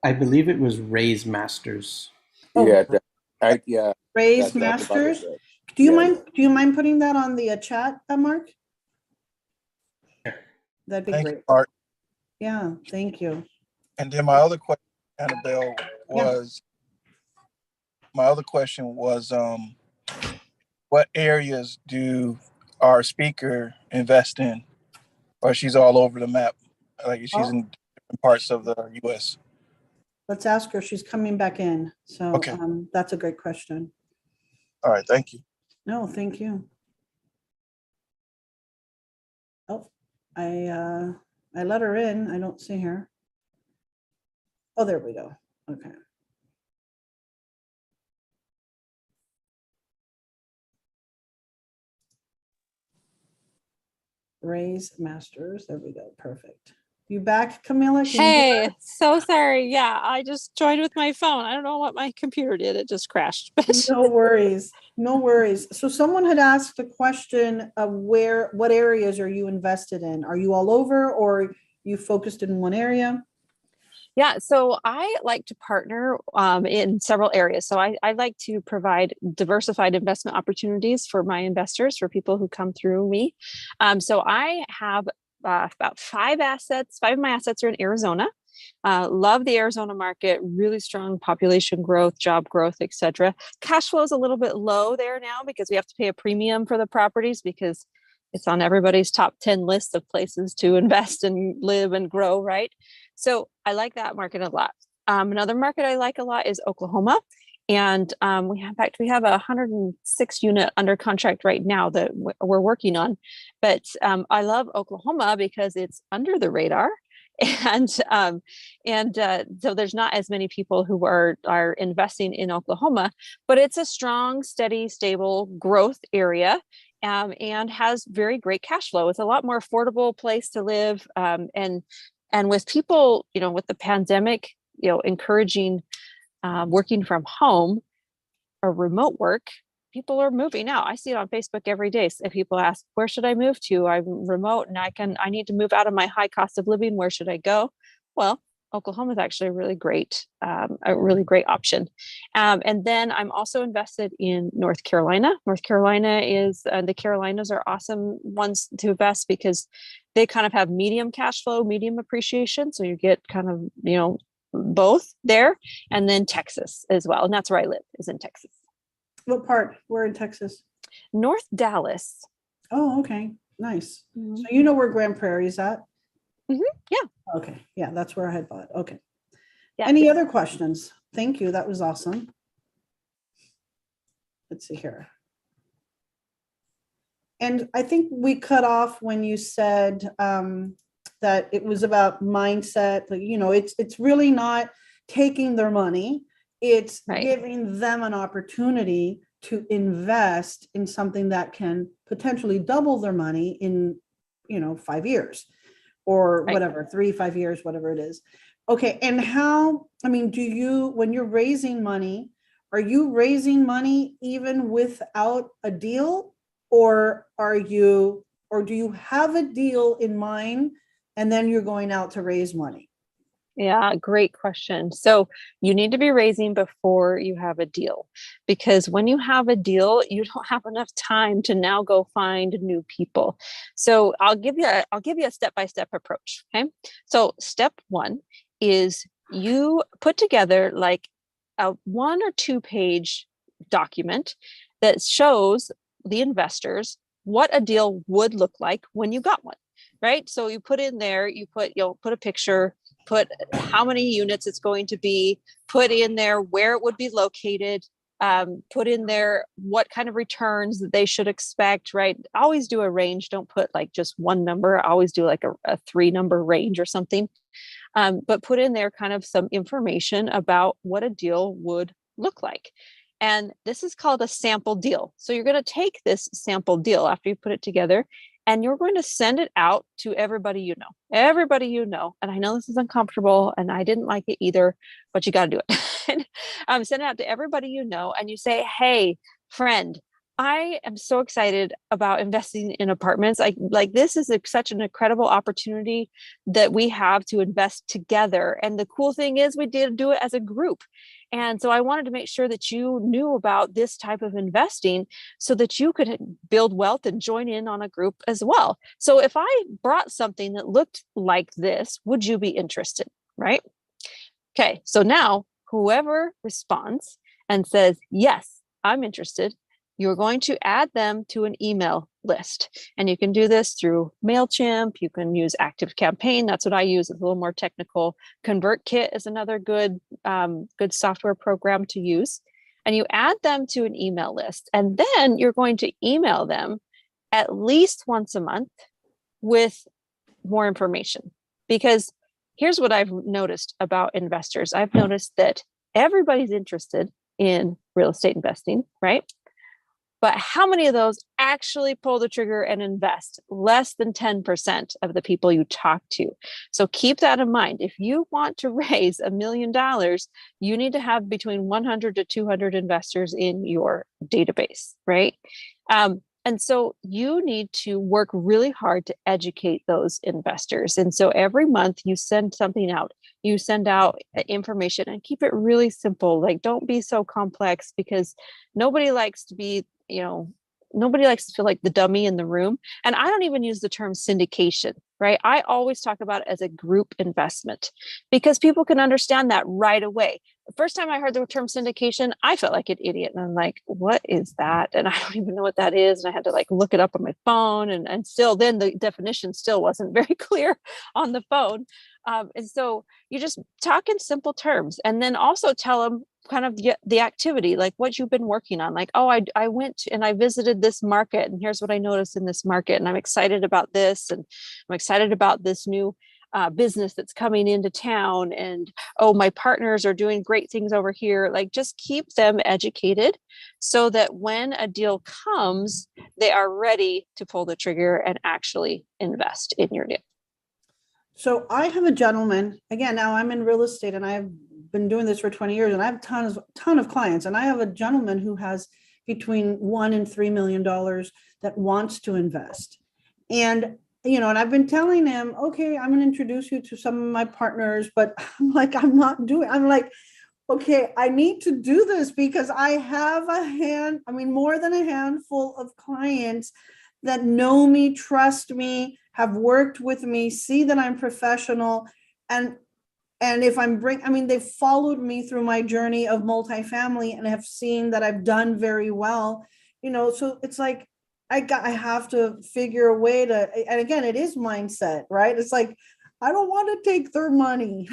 S4: I believe it was Ray's Masters.
S1: Oh.
S7: Yeah.
S1: Ray's
S7: that's about
S1: Masters.
S7: it.
S1: Do you
S7: Yeah.
S1: mind putting that on the chat, Mark? That'd be
S6: thank
S1: great.
S6: you, Art.
S1: Yeah, thank you.
S6: And then my other question, Annabelle, was what areas do our speaker invest in? Or she's all over the map, like she's in different parts of the US.
S1: Let's ask her. She's coming back in. So
S6: Okay.
S1: That's a great question.
S6: All right, thank you.
S1: No, thank you. Oh, I let her in. I don't see her. Oh, there we go. Okay. Ray's Masters. There we go. Perfect. You back, Camilla? Can you hear
S8: Hey,
S1: us?
S8: so sorry. Yeah, I just joined with my phone. I don't know what my computer did. It just crashed. But
S1: No worries. No worries. So someone had asked a question of what areas are you invested in? Are you all over, or you focused in one area?
S8: yeah, so I like to partner in several areas. So I like to provide diversified investment opportunities for my investors, for people who come through me. So I have about 5 assets. 5 of my assets are in Arizona. Love the Arizona market, really strong population growth, job growth, etc. Cash flow is a little bit low there now because we have to pay a premium for the properties because it's on everybody's top 10 list of places to invest and live and grow, right? So I like that market a lot. Another market I like a lot is Oklahoma. And we have a 106 unit under contract right now that we're working on. But I love Oklahoma because it's under the radar. And so there's not as many people who are investing in Oklahoma, but it's a strong, steady, stable growth area, and has very great cash flow. It's a lot more affordable place to live, and with people, with the pandemic, encouraging working from home or remote work. People are moving out. I see it on Facebook every day. So if people ask, where should I move to? I'm remote and I need to move out of my high cost of living. Where should I go? Well, Oklahoma is actually a really great option. And then I'm also invested in North Carolina. North Carolina is, the Carolinas are awesome ones to invest because they kind of have medium cash flow, medium appreciation. So you get kind of, both there. And then Texas as well. And that's where I live, is in Texas.
S1: What part? We're in Texas.
S8: North Dallas.
S1: Oh, okay. Nice.
S8: Mhm.
S1: So you know where Grand Prairie is at?
S8: Yeah.
S1: Okay. Yeah, that's where I had bought. Okay.
S8: Yeah.
S1: Any other questions? Thank you. That was awesome. Let's see here. And I think we cut off when you said that it was about mindset. Like, it's really not taking their money. It's
S8: Right.
S1: giving them an opportunity to invest in something that can potentially double their money in, 5 years or
S8: Right.
S1: whatever, 3-5 years, whatever it is. Okay. And when you're raising money, are you raising money even without a deal? Or do you have a deal in mind and then you're going out to raise money?
S8: Yeah, great question. So you need to be raising before you have a deal, because when you have a deal, you don't have enough time to now go find new people. So I'll give you a step-by-step approach. Okay. So step one is you put together like a 1 or 2 page document that shows the investors what a deal would look like when you got one. Right. So you put in there, you'll put a picture, put how many units it's going to be, put in there where it would be located, put in there what kind of returns that they should expect, right? Always do a range. Don't put like just one number. Always do like a 3-number range or something. But put in there kind of some information about what a deal would look like. And this is called a sample deal. So you're going to take this sample deal after you put it together, and you're going to send it out to everybody you know. And I know this is uncomfortable and I didn't like it either, but you got to do it. Send it out to everybody you know. And you say, hey, friend, I am so excited about investing in apartments. This is such an incredible opportunity that we have to invest together. And the cool thing is we did do it as a group. And so I wanted to make sure that you knew about this type of investing so that you could build wealth and join in on a group as well. So if I brought something that looked like this, would you be interested? Right? Okay. So now whoever responds and says, yes, I'm interested, you're going to add them to an email list. And you can do this through MailChimp. You can use ActiveCampaign. That's what I use. It's a little more technical. ConvertKit is another good software program to use. And you add them to an email list. And then you're going to email them at least once a month with more information. Because here's what I've noticed about investors. I've noticed that everybody's interested in real estate investing, right? But how many of those actually pull the trigger and invest? Less than 10% of the people you talk to. So keep that in mind. If you want to raise $1 million, you need to have between 100 to 200 investors in your database, right? And so you need to work really hard to educate those investors. And so every month you send something out. You send out information and keep it really simple. Like, don't be so complex, because nobody likes to be, nobody likes to feel like the dummy in the room. And I don't even use the term syndication, right? I always talk about it as a group investment, because people can understand that right away. The first time I heard the term syndication, I felt like an idiot. And I'm like, what is that? And I don't even know what that is. And I had to look it up on my phone. And still then the definition still wasn't very clear on the phone. And so you just talk in simple terms, and then also tell them kind of the activity, like what you've been working on. Like, oh, I went and I visited this market, and here's what I noticed in this market. And I'm excited about this. And I'm excited about this new business that's coming into town. And, oh, my partners are doing great things over here. Like, just keep them educated so that when a deal comes, they are ready to pull the trigger and actually invest in your deal.
S1: So I have a gentleman, again, now I'm in real estate and I've been doing this for 20 years and I have a ton of clients. And I have a gentleman who has between $1 and $3 million that wants to invest. And and I've been telling him, okay, I'm going to introduce you to some of my partners, but I'm like, I'm like, okay, I need to do this because I have more than a handful of clients that know me, trust me, have worked with me, see that I'm professional. And if they've followed me through my journey of multifamily and have seen that I've done very well, so it's like, I have to figure a way to, and again, it is mindset, right? It's like, I don't want to take their money.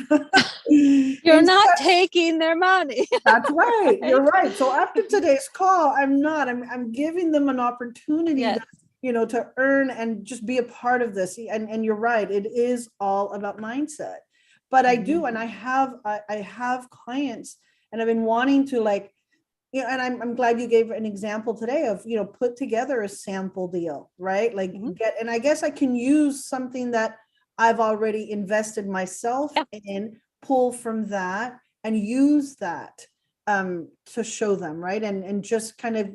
S8: You're not taking their money.
S1: That's right. You're right. So after today's call, I'm giving them an opportunity
S8: Yes.
S1: to earn and just be a part of this. And you're right. It is all about mindset. But I do, and I have clients, and I've been wanting to, like, and I'm glad you gave an example today of, put together a sample deal, right? Like and I guess I can use something that I've already invested myself in, pull from that and use that to show them, right? And just kind of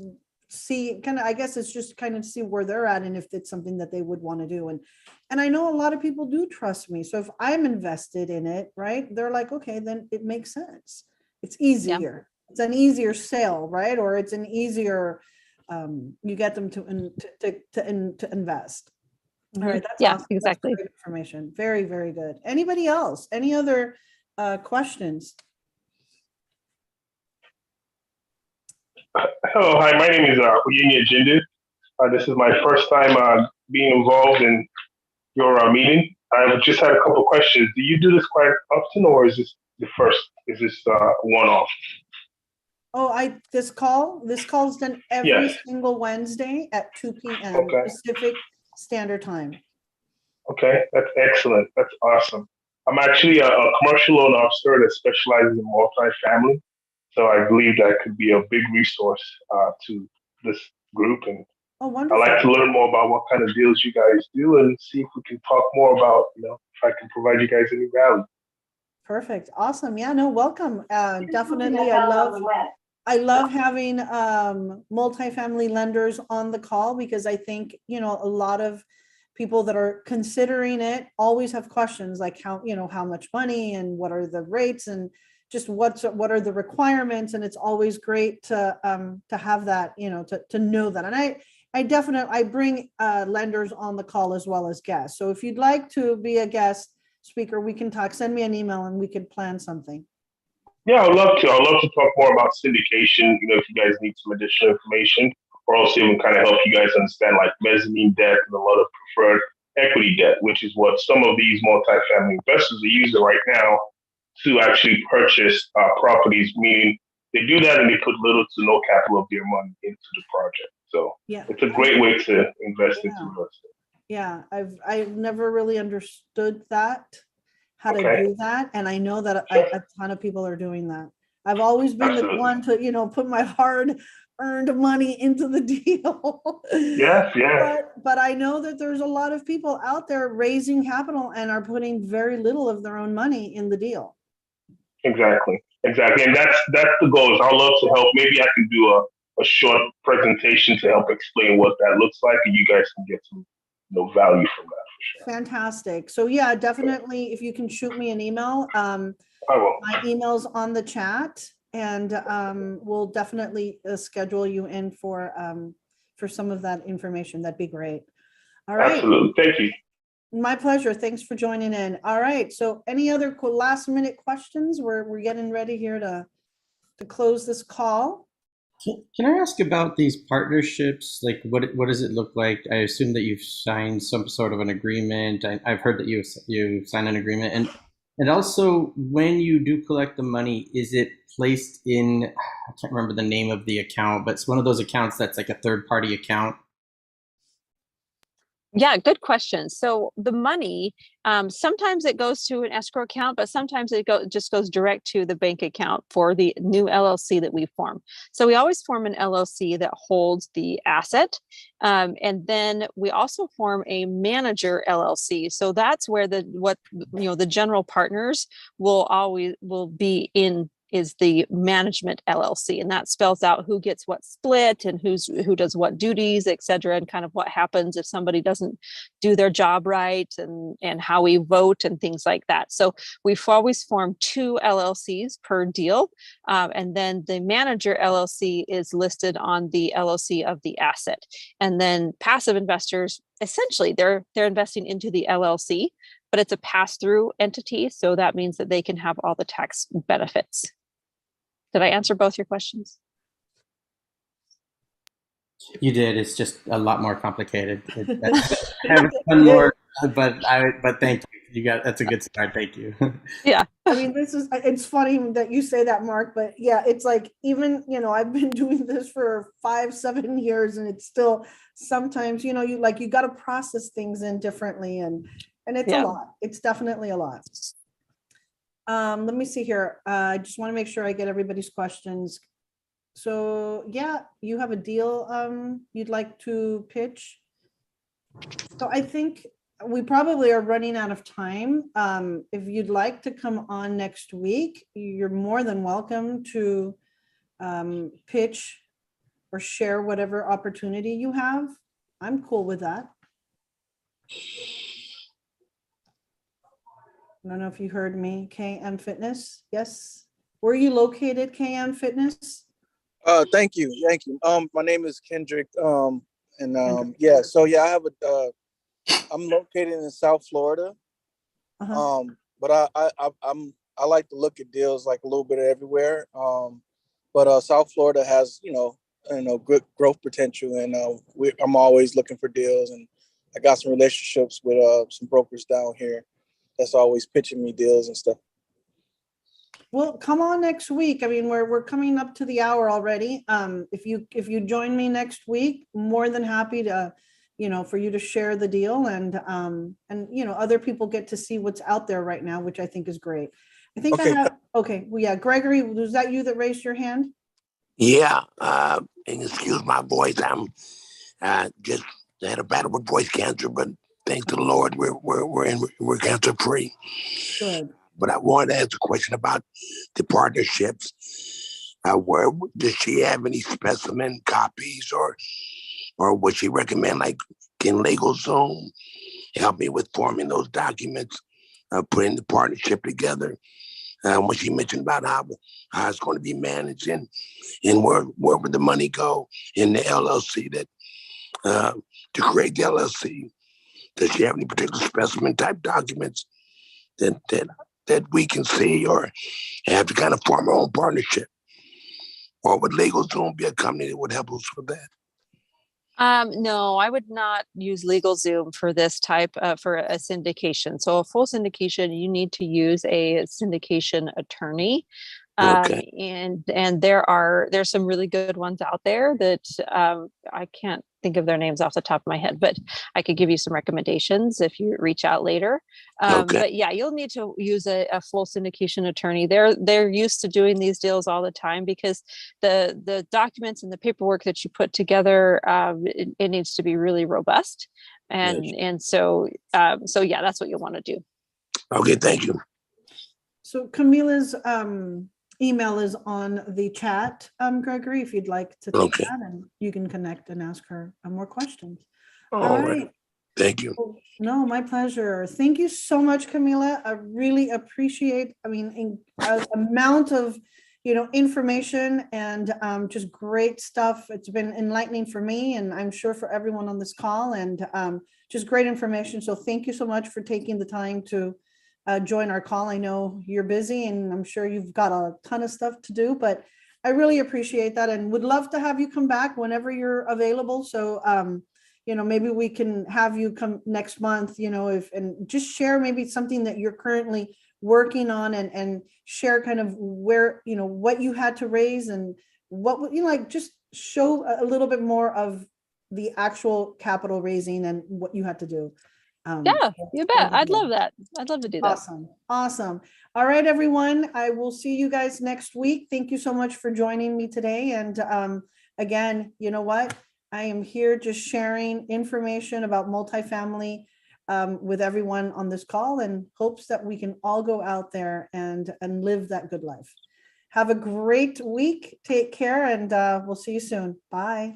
S1: see, I guess it's just kind of see where they're at and if it's something that they would want to do. And I know a lot of people do trust me. So if I'm invested in it, right, they're like, okay, then it makes sense. It's easier. Yeah. It's an easier sale, right? Or it's an easier, you get them to invest. All right, that's awesome.
S8: Exactly.
S1: That's great information. Very, very good. Anybody else? Any other questions?
S7: Hello, hi. My name is Uyenya Jindu. This is my first time being involved in your meeting. I've just had a couple of questions. Do you do this quite often, or is this the first? Is this one-off?
S1: Oh, this call is done every single Wednesday at 2 p.m. Pacific Standard Time.
S7: Okay, that's excellent. That's awesome. I'm actually a commercial loan officer that specializes in multifamily. So I believe that could be a big resource to this group. And I'd like to learn more about what kind of deals you guys do and see if we can talk more about, if I can provide you guys any value.
S1: Perfect. Awesome. Yeah, no, welcome. Definitely. I love having multifamily lenders on the call because I think, a lot of people that are considering it always have questions like how much money and what are the rates and just what are the requirements. And it's always great to have that, to know that. And I bring lenders on the call as well as guests. So if you'd like to be a guest speaker, we can talk, send me an email and we could plan something.
S7: Yeah, I'd love to talk more about syndication, if you guys need some additional information, or also even kind of help you guys understand like mezzanine debt and a lot of preferred equity debt, which is what some of these multifamily investors are using right now to actually purchase properties, meaning they do that and they put little to no capital of their money into the project. So it's a great way to invest into real estate.
S1: Yeah, I've never really understood how to do that. And I know that a ton of people are doing that. I've always been the one to, put my hard-earned money into the deal.
S7: Yes.
S1: But I know that there's a lot of people out there raising capital and are putting very little of their own money in the deal.
S7: Exactly. And that's the goal. Is I'd love to help. Maybe I can do a short presentation to help explain what that looks like, and you guys can get some value from that. Sure.
S1: Fantastic. So yeah, definitely if you can shoot me an email,
S7: I will.
S1: My email's on the chat, and we'll definitely schedule you in for some of that information. That'd be great. All right.
S7: Absolutely. Thank you.
S1: My pleasure. Thanks for joining in. All right. So any other last minute questions? We're getting ready here to close this call.
S4: Can I ask about these partnerships? Like, what does it look like? I assume that you've signed some sort of an agreement. I've heard that you signed an agreement, and also when you do collect the money, is it placed in? I can't remember the name of the account, but it's one of those accounts that's like a third-party account.
S8: Yeah, good question. So the money, sometimes it goes to an escrow account, but sometimes it just goes direct to the bank account for the new LLC that we form. So we always form an LLC that holds the asset. And then we also form a manager LLC. So that's where the general partners will be in is the management LLC, and that spells out who gets what split and who does what duties, et cetera, and kind of what happens if somebody doesn't do their job right, and how we vote and things like that. So we've always formed 2 LLCs per deal, and then the manager LLC is listed on the LLC of the asset. And then passive investors, essentially, they're investing into the LLC, but it's a pass-through entity, so that means that they can have all the tax benefits. Did I answer both your questions?
S4: You did. It's just a lot more complicated. I have one more, but thank you. You got, that's a good start. Thank you.
S8: Yeah.
S1: I mean, it's funny that you say that, Mark, but yeah, it's like, even, I've been doing this for 5-7 years, and it's still sometimes, you got to process things in differently, and it's a lot. It's definitely a lot. Let me see here. I just want to make sure I get everybody's questions. So yeah, you have a deal you'd like to pitch. So I think we probably are running out of time. If you'd like to come on next week, you're more than welcome to pitch or share whatever opportunity you have. I'm cool with that. I don't know if you heard me. KM Fitness. Yes. Where are you located, KM Fitness?
S6: Thank you. My name is Kendrick. Yeah, so yeah, I'm located in South Florida. But I like to look at deals like a little bit everywhere. But South Florida has, good growth potential, and I'm always looking for deals, and I got some relationships with some brokers down here that's always pitching me deals and stuff.
S1: Well, come on next week. I mean, we're coming up to the hour already. If you join me next week, more than happy to, for you to share the deal, and other people get to see what's out there right now, which I think is great. I think
S6: okay.
S1: Well, yeah, Gregory, was that you that raised your hand?
S9: Yeah, and excuse my voice. I'm just had a battle with voice cancer, but thanks to the Lord, we're cancer free.
S1: Good.
S9: But I wanted to ask a question about the partnerships. Where does she have any specimen copies, or would she recommend, like, can LegalZoom help me with forming those documents, putting the partnership together? When she mentioned about how it's going to be managed, and where would the money go in the LLC to create the LLC? Does she have any particular specimen type documents that we can see, or have to kind of form our own partnership? Or would LegalZoom be a company that would help us with that?
S8: No, I would not use LegalZoom for this type for a syndication. So a full syndication, you need to use a syndication attorney.
S9: Okay.
S8: And there's some really good ones out there that I can't think of their names off the top of my head, but I could give you some recommendations if you reach out later.
S9: Okay.
S8: But yeah, you'll need to use a full syndication attorney. They're used to doing these deals all the time, because the documents and the paperwork that you put together, it needs to be really robust. And so yeah, that's what you'll want to do.
S9: Okay, thank you.
S1: So Camilla's email is on the chat, Gregory, if you'd like to take that, and you can connect and ask her more questions. All right.
S9: Thank you.
S1: No, my pleasure. Thank you so much, Camilla. I really appreciate, amount of, information and just great stuff. It's been enlightening for me, and I'm sure for everyone on this call, and just great information. So thank you so much for taking the time to join our call. I know you're busy, and I'm sure you've got a ton of stuff to do, but I really appreciate that, and would love to have you come back whenever you're available. So, maybe we can have you come next month, and just share maybe something that you're currently working on, and share kind of where, what you had to raise, and what, just show a little bit more of the actual capital raising and what you had to do.
S8: Yeah, you bet. I'd love that. I'd love to do that.
S1: Awesome. All right, everyone. I will see you guys next week. Thank you so much for joining me today. And again, you know what? I am here just sharing information about multifamily with everyone on this call, and hopes that we can all go out there and live that good life. Have a great week. Take care, and we'll see you soon. Bye.